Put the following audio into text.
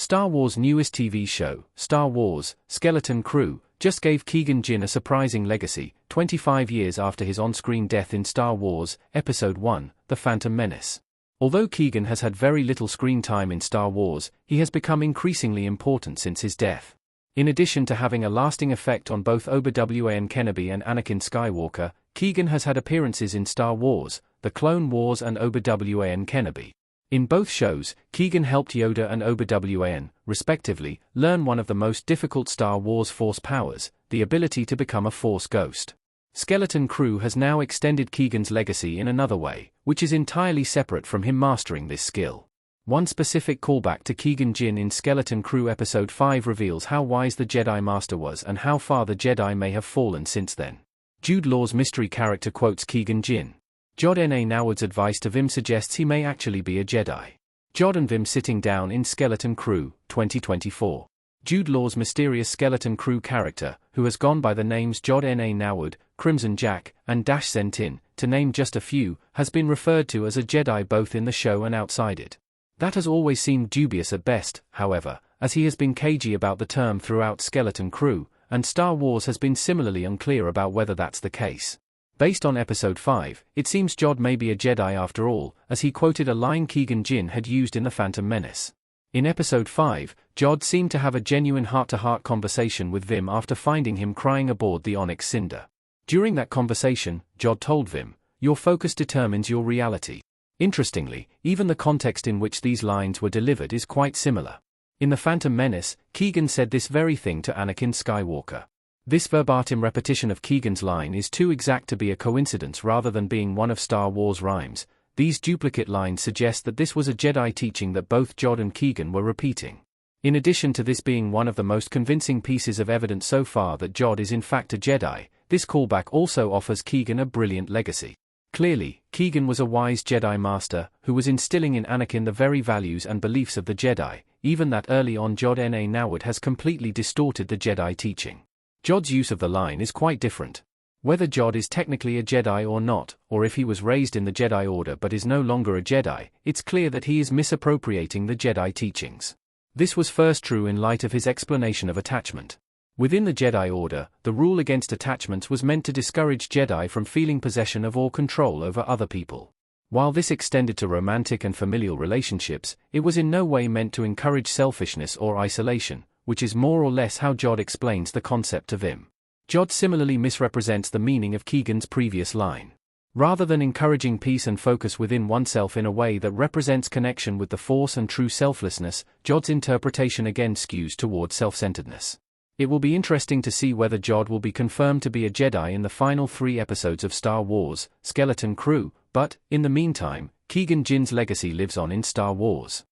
Star Wars' newest TV show, Star Wars: Skeleton Crew, just gave Qui Gon Jinn a surprising legacy, 25 years after his on-screen death in Star Wars, Episode I, The Phantom Menace. Although Qui Gon has had very little screen time in Star Wars, he has become increasingly important since his death. In addition to having a lasting effect on both Obi-Wan Kenobi and Anakin Skywalker, Qui Gon has had appearances in Star Wars, The Clone Wars and Obi-Wan Kenobi. In both shows, Qui Gon helped Yoda and Obi-Wan, respectively, learn one of the most difficult Star Wars Force powers, the ability to become a Force ghost. Skeleton Crew has now extended Qui Gon's legacy in another way, which is entirely separate from him mastering this skill. One specific callback to Qui Gon Jinn in Skeleton Crew Episode 5 reveals how wise the Jedi Master was and how far the Jedi may have fallen since then. Jude Law's mystery character quotes Qui Gon Jinn. Jod N.A. Noward's advice to Vim suggests he may actually be a Jedi. Jod and Vim sitting down in Skeleton Crew, 2024. Jude Law's mysterious Skeleton Crew character, who has gone by the names Jod N.A. Noward, Crimson Jack, and Dash Sentin, to name just a few, has been referred to as a Jedi both in the show and outside it. That has always seemed dubious at best, however, as he has been cagey about the term throughout Skeleton Crew, and Star Wars has been similarly unclear about whether that's the case. Based on Episode 5, it seems Jod may be a Jedi after all, as he quoted a line Qui Gon Jinn had used in The Phantom Menace. In Episode 5, Jod seemed to have a genuine heart-to-heart conversation with Vim after finding him crying aboard the Onyx Cinder. During that conversation, Jod told Vim, "Your focus determines your reality." Interestingly, even the context in which these lines were delivered is quite similar. In The Phantom Menace, Qui Gon said this very thing to Anakin Skywalker. This verbatim repetition of Qui Gon's line is too exact to be a coincidence rather than being one of Star Wars rhymes. These duplicate lines suggest that this was a Jedi teaching that both Jod and Qui Gon were repeating. In addition to this being one of the most convincing pieces of evidence so far that Jod is in fact a Jedi, this callback also offers Qui Gon a brilliant legacy. Clearly, Qui Gon was a wise Jedi Master, who was instilling in Anakin the very values and beliefs of the Jedi, even that early on Jod N.A. Noward has completely distorted the Jedi teaching. Jod's use of the line is quite different. Whether Jod is technically a Jedi or not, or if he was raised in the Jedi Order but is no longer a Jedi, it's clear that he is misappropriating the Jedi teachings. This was first true in light of his explanation of attachment. Within the Jedi Order, the rule against attachments was meant to discourage Jedi from feeling possession of or control over other people. While this extended to romantic and familial relationships, it was in no way meant to encourage selfishness or isolation, which is more or less how Jod explains the concept to Vim. Jod similarly misrepresents the meaning of Qui Gon's previous line. Rather than encouraging peace and focus within oneself in a way that represents connection with the Force and true selflessness, Jod's interpretation again skews towards self-centeredness. It will be interesting to see whether Jod will be confirmed to be a Jedi in the final 3 episodes of Star Wars: Skeleton Crew, but, in the meantime, Qui Gon Jinn's legacy lives on in Star Wars.